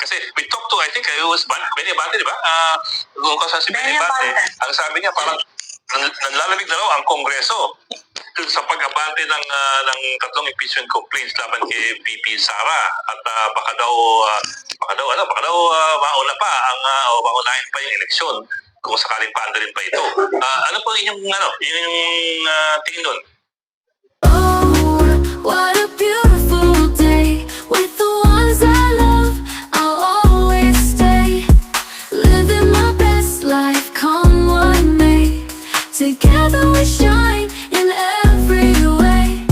Kasi we talked to, I think it was Benny Abante, di ba? Kung kasan si Benny Abante, ang sabi niya parang nanlalamig na raw ang Kongreso sa pag-abante ng tatlong impeachment complaints laban kay VP Sara at baka daw mauna pa ang maunahin pa yung eleksyon kung sakaling paandarin pa ito. Ano po inyong tingin doon? Oh, what a beautiful day with the ones I love. I'll always stay living my best life, come what may. Together we shine in every way.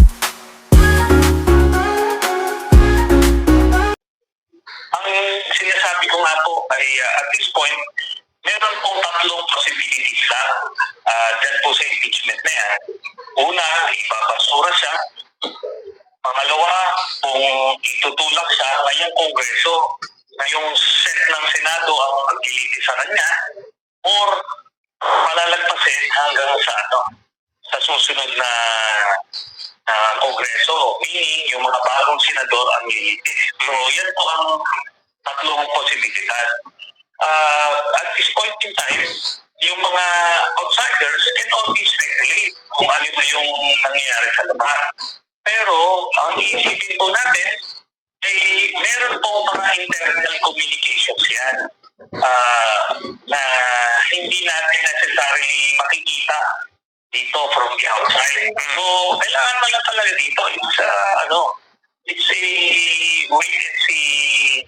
Ang sinasabi ko nga po ay at this point, meron pong tatlong possibilities lang dyan po sa impeachment na yan. Una, ibabasura siya. Pangalawa, kung itutulak siya ngayong Kongreso, ngayong set ng Senado ang maglilitis sa kanya, or palalagpasin hanggang sa susunod na Kongreso, meaning yung mga bagong senador ang lilitis. So yan po ang tatlong posibilidad. At this point in time, yung mga outsiders can only speculate kung ano ba yung nangyayari sa laban. Pero ang iisipin po natin ay meron po mga internal communications yan na hindi natin necessarily makikita dito from the outside. So kailangan mo lang talaga dito it's a wait and see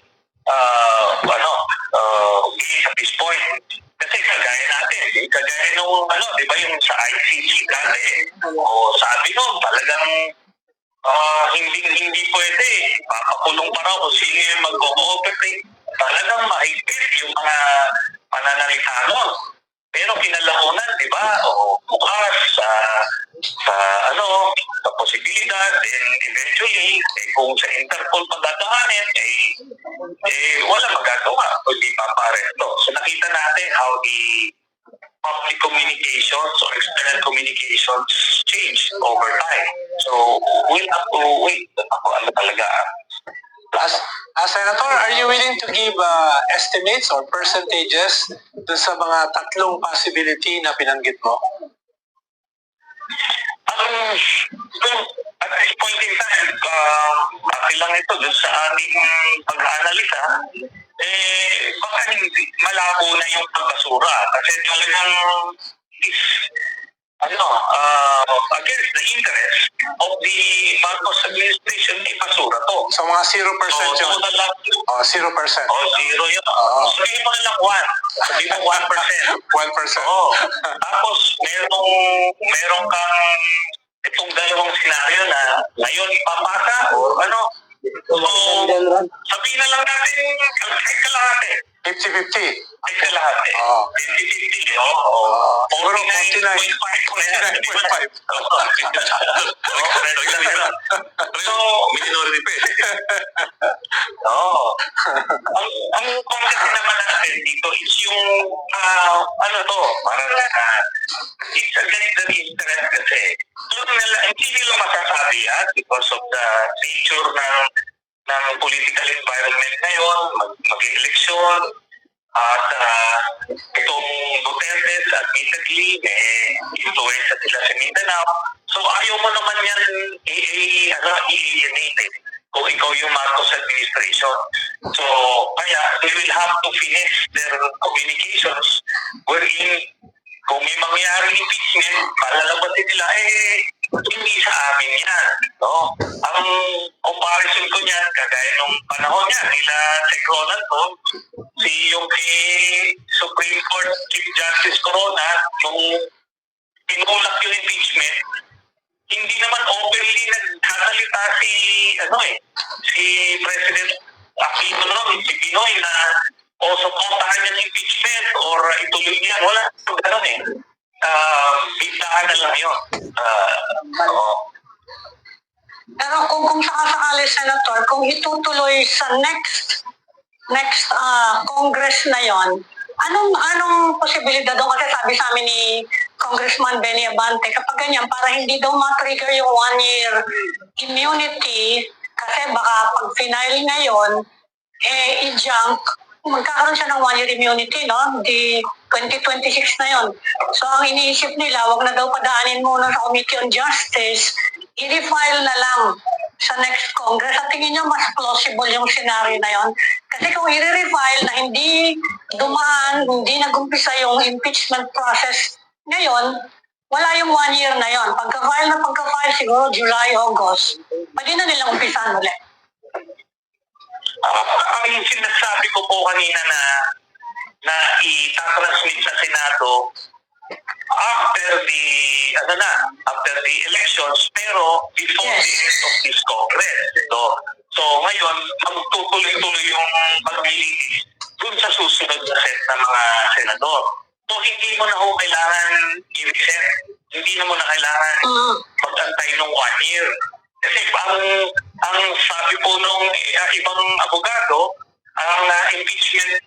at this point. Kasi kagaya nung di ba yung sa ICC dati, sabi nung talagang hindi pwede, papakulong pa raw kung sino yung mag-cooperate. Talagang mahigpit yung mga pananalita nun. Pero kinalamunan, di ba, bukas sa posibilidad, then eventually, kung sa Interpol pagdadaanin, wala magagawa, kundi paparesto. So nakita natin how the public communications or external communications change over time. So we'll have to wait. Ano talaga. Senator, are you willing to give estimates or percentages dun sa mga tatlong possibility na binanggit mo? At this point in time, lang ito dun sa ating pag-aanalisa, baka hindi malabo na yung pagbasura. Kasi talagang against the interest of the Marcos administration, ipasura to. So mga 0% yun? 0%. Zero yun. Sabihin mo na lang 1. Sabihin mo 1%. 1%. Tapos merong kang itong dalawang senaryo na ngayon ipapasa o So, sabihin na lang natin, kalahati. 50-50. Ay, kalahati. 50-50. Siguro 49.5. So, minority pa Ang kasi naman natin dito is yung, parang it's against the interest kasi. So, hindi nila masasabi because of the nature ng political environment ngayon, mag-eleksyon, at itong Duterte, admittedly, may influensya sila sa Mindanao. So ayaw mo naman yan i-alienate kung ikaw yung Marcos administration. So kaya they will have to finish their communications wherein kung may mangyaring impeachment, palalabasin nila, hindi sa amin yan. No? Ang comparison ko niyan, kagaya nung panahon niya, nila Sec. Ronaldo, yung Supreme Court Chief Justice Corona, nung tinulak yung impeachment, hindi naman openly nagsasalita si President Aquino noon, si Pinoy na supportahan niya ng impeachment or ituloy niya. Wala ganun biglaan na lang yun. Pero kung sakasakali, Senator, kung itutuloy sa next Congress na yon, anong posibilidad doon? Kasi sabi sa amin ni Congressman Benny Abante, kapag ganyan, para hindi daw ma-trigger yung 1-year immunity, kasi baka pag final ngayon, i-junk, magkakaroon siya ng 1-year immunity, no? Di 2026 na yon. So ang iniisip nila, wag na daw padaanin muna sa Committee on Justice, i-refile na lang sa next Congress. At tingin nyo, mas plausible yung scenario na yon. Kasi kung i-refile na hindi dumaan, hindi nagumpisa yung impeachment process ngayon, wala yung 1 year na yon. Pagka-file siguro July, August, pwede na nilang umpisahan ulit. Ang sinasabi ko po kanina na i-transmit sa Senado after the elections, pero before Yes. the end of this Congress. So ngayon, magtutuloy-tuloy yung paglilitis dun sa susunod na set ng mga senador. So hindi mo na ho kailangan i-reset. Hindi na mo na kailangan mag-antay ng 1 year. Kasi ang sabi po nung ibang abogado, ang impeachment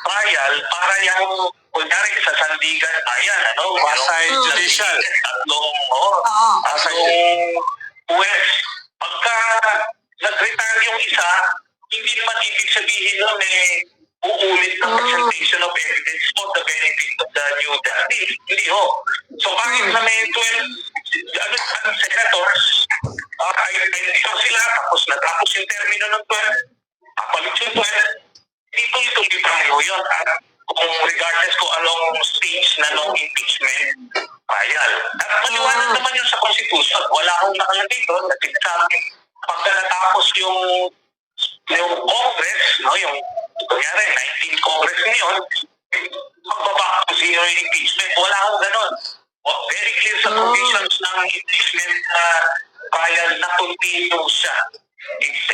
trial para yung kunyari sa Sandigan Bayan, Quasi-judicial. tatlong West. Pagka nag-retire yung isa, hindi naman ibig sabihin nun uulit ng presentation of evidence for the benefit of the new justice. Hindi ho. So kahit na may 12 senators, sila tapos yung termino ng 12, kapalit yung 12, tuloy pa rin ho yun. At kung regardless kung anong stage na ng impeachment trial. At maliwanag naman yun sa Constitution. Wala akong nakalagay doon na sinasabi pagka natapos yung Congress, no, yung kunyari 19th Congress ngayon, magbaba ko zero yung impeachment. Wala akong ganun. Very clear sa provisions ng impeachment trial na continue siya. It's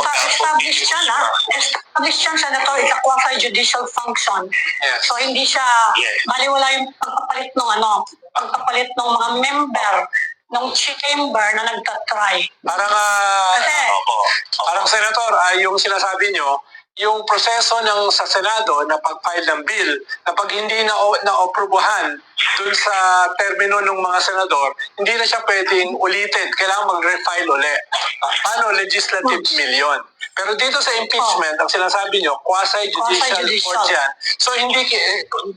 Established siya na. Established siya, Senator, it's a quasi-judicial function. Yes. So hindi siya, Yes. baliwala yung pagpapalit ng mga member ng chamber na nagtatry. Parang, Kasi, parang Senator, yung sinasabi nyo, yung proseso sa Senado na pag-file ng bill, na pag hindi na-aprobahan dun sa termino ng mga senador, hindi na siya pwedeng ulitin. Kailangan mag-refile ulit. Paano? Legislative bill yun. Pero dito sa impeachment, ang sinasabi nyo, quasi-judicial court yan. So hindi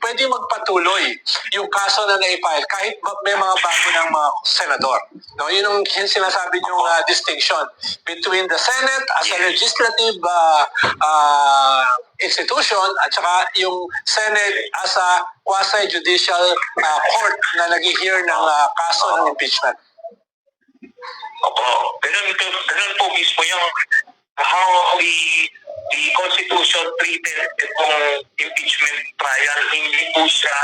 pwede magpatuloy yung kaso na na-file kahit may mga bago ng mga senador. No, yun ang sinasabi nyo distinction between the Senate as a legislative institution at saka yung Senate as a quasi-judicial court na nag-hear ng kaso ng impeachment. Opo. Ganun po mismo yung how the Constitution treated itong impeachment trial. Hindi po siya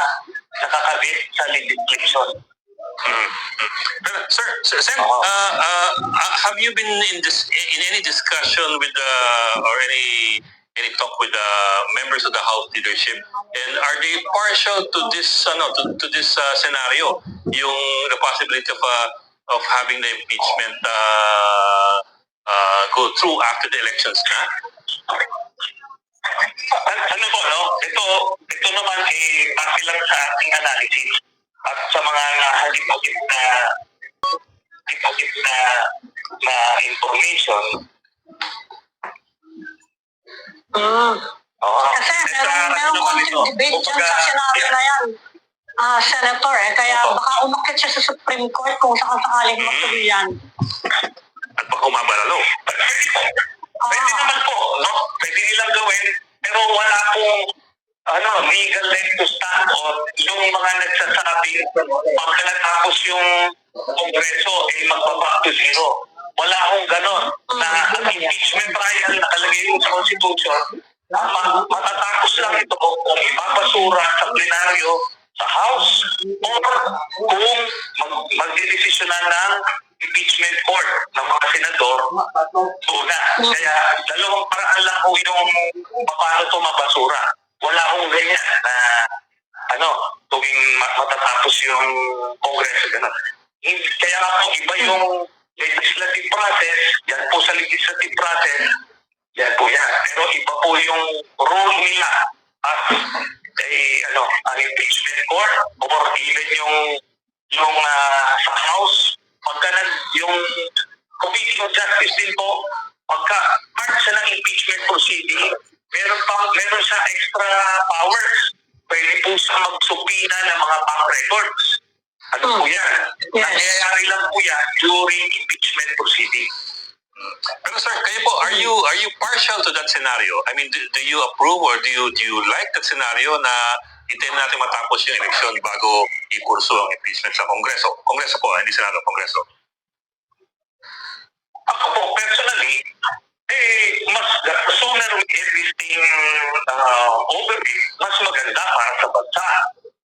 nakakabit sa legislation. Sir, Sen, have you been in any discussion with or any talk with the members of the House leadership, and are they partial to this to this scenario, yung the possibility of having the impeachment go through after the elections na? Ano po, no? Ito naman base lang sa ating analysis at sa mga halip-halip na information. kasi meron konting debate dyan sa scenario na yan. Senator, kaya baka umakit siya sa Supreme Court kung sakaling matuloy yan. At baka umabalalo. Pwede naman po, no? Pwede nilang gawin, pero wala pong legal leg to stand on yung mga nagsasabi pagka natapos yung Kongreso magbaback to zero. Wala akong ganon na ang impeachment trial nakalagay yung sa Constitution na matatapos lang ito kung ipapasura sa plenaryo sa House or kung magdidesisyonan ng impeachment court ng mga senador una. Kaya dalawang paraan lang ho yung paano ito mabasura. Wala akong ganyan na tuwing matatapos yung Kongreso. Kaya nga po iba yung legislative process, yan po sa legislative process, yan po yan. Pero iba po yung role nila at ang impeachment court or even yung sa House, pagka yung Committee on Justice din po, pagka part siya ng impeachment proceeding, meron siya extra powers. Pwede po siya magsubina ng mga bank records. Ano po yan? Yes. Nangyayari lang po yan during impeachment proceeding. Pero sir, kayo po, are you partial to that scenario? I mean, do you approve or do you like that scenario na hintayin natin matapos yung eleksyon bago ikurso ang impeachment sa Kongreso? Kongreso po, hindi Senado, Kongreso. Ako po, personally, mas the sooner we get this thing over with, mas maganda para sa bansa.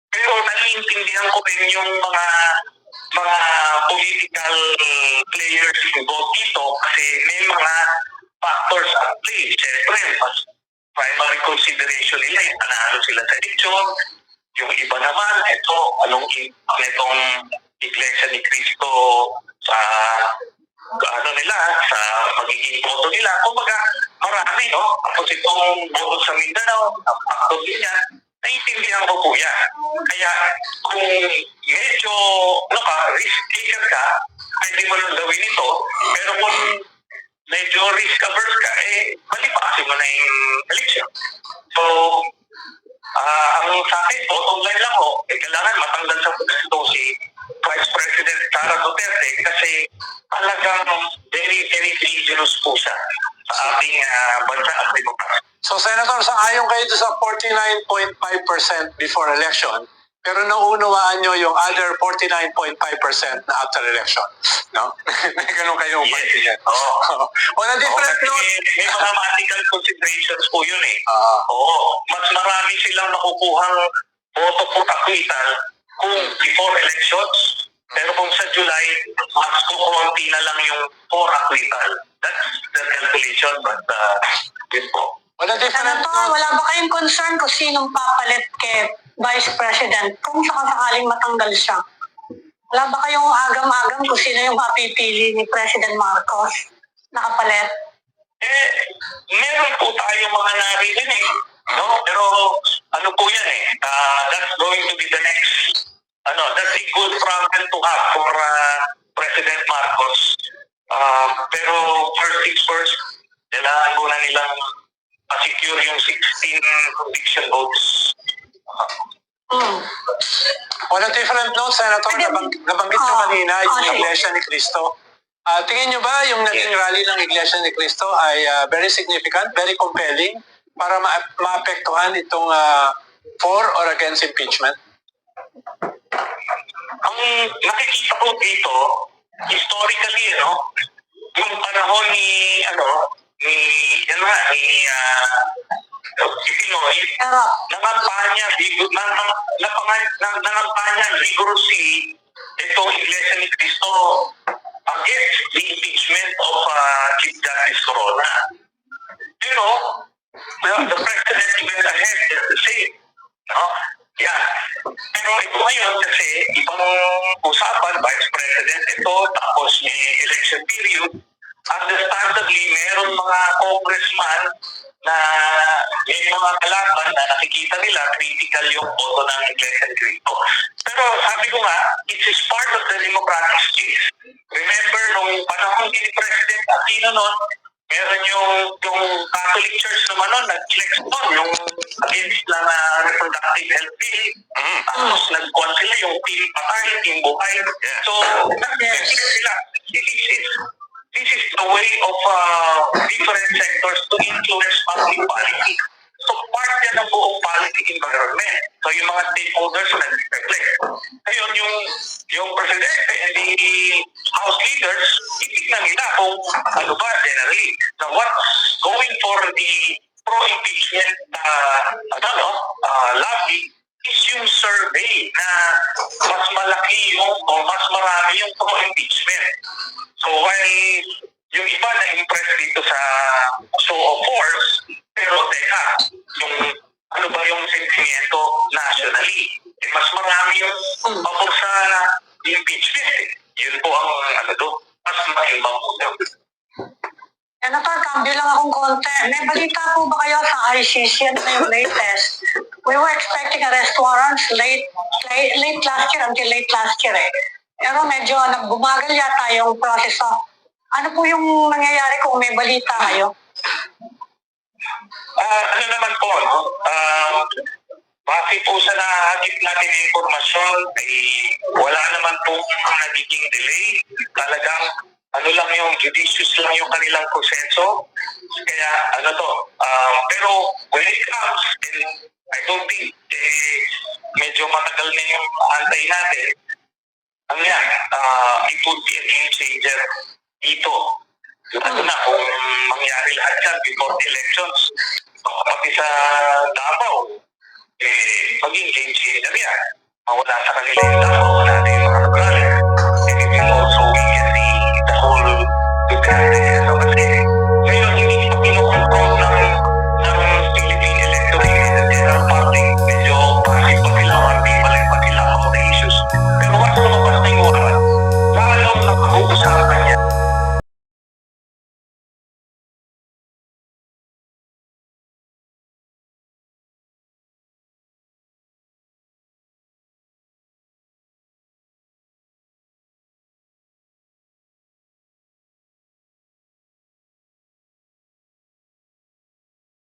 Pero naiintindihan ko rin yung mga political players involved dito kasi may mga factors at play. Siyempre, mas primary consideration nila yung panalo sila sa eleksyon. Yung iba naman, anong impact nitong Iglesia ni Cristo sa sa magiging boto nila. Kumbaga, marami, no? Tapos itong boto sa Mindanao, ang factor din yan, naiintindihan ko po yan. Kaya, kung medyo, risk taker ka, pwede mo lang gawin ito. Pero kung medyo risk averse ka, malipasin mo na yung election. So, ang sa akin, bottom line lang ho, kailangan matanggal sa pwesto si Vice President Sara Duterte kasi talagang very, very dangerous po siya sa ating bansa at demokrasya. So, Senator, sang-ayon kayo sa 49.5% before election, pero naunawaan nyo yung other 49.5% na after election. No? May ganun kayong Yes. Oo. On a different Kasi note, may mathematical considerations po yun mas marami silang nakukuhang boto po acquittal kung before elections. Pero kung sa July, mas kukunti na lang yung for acquittal. That's the calculation, but yun po. on a different Senator, note, wala ba kayong concern kung sinong papalit kay Vice President kung sakaling matanggal siya? Wala ba kayong agam-agam kung sino yung mapipili ni President Marcos na kapalit? Meron po tayong mga naririnig, no? Pero ano po yan that's going to be the next, that's a good problem to have for President Marcos. Pero first things first, kailangan muna nilang secure yung 16 conviction votes. on a different note, Senator, nabanggit nyo kanina yung Iglesia ni Cristo. Tingin nyo ba yung naging rally ng Iglesia ni Cristo ay very significant, very compelling para maapektuhan itong for or against impeachment? Ang nakikita ko dito, historically, yung panahon ni Pinoy, nangampanya rigorously itong Iglesia ni Cristo against the impeachment of Chief Justice Corona. Pero, the president went ahead just the same. No? Yeah. Pero ito ngayon kasi ibang usapan, Vice President ito, tapos may election period, understandably, meron mga congressman na may mga kalaban na nakikita nila critical yung boto ng Iglesia ni Cristo. Pero sabi ko nga, it is part of the democratic space. Remember, nung panahon ni President Aquino noon, meron yung Catholic Church naman noon, nag-flex doon, yung against lang reproductive health bill. Tapos nag-con sila yung team patay, team buhay. So, nag-flex sila. This is the way of different sectors to influence public policy. So part yan ng buong policy environment. So yung mga stakeholders nag-reflect. Ngayon yung presidente and the house leaders, titignan nila kung ano ba generally. Now what's going for the pro-impeachment lobby is yung survey na mas malaki o mas marami yung pro-impeachment. So while yung iba na-impress dito sa show of force, pero teka, yung ano ba yung sentimiento nationally? Mas marami yung pabor sa impeachment. Yun po ang mas maimbang po. Senator, cambio lang akong konti. May balita po ba kayo sa ICC? Ano na yung latest? We were expecting arrest warrants late last year until late last year Pero medyo nagbumagal yata yung proseso. Ano po yung nangyayari kung may balita kayo? Ano naman po, no? Base po sa nahagip natin na impormasyon, ay wala naman pong nagiging delay. Talagang ano lang yung judicious lang yung kanilang proseso. Kaya ano to, pero when it comes, and I don't think medyo matagal na yung antay natin, ano yan, it would be a game changer dito. Lalo na kung mangyari lahat yan before the elections, pati sa Davao, maging game changer yan. Mawala sa kanila yung Davao, wala na yung mga lugar. And it will also weaken the whole Duterte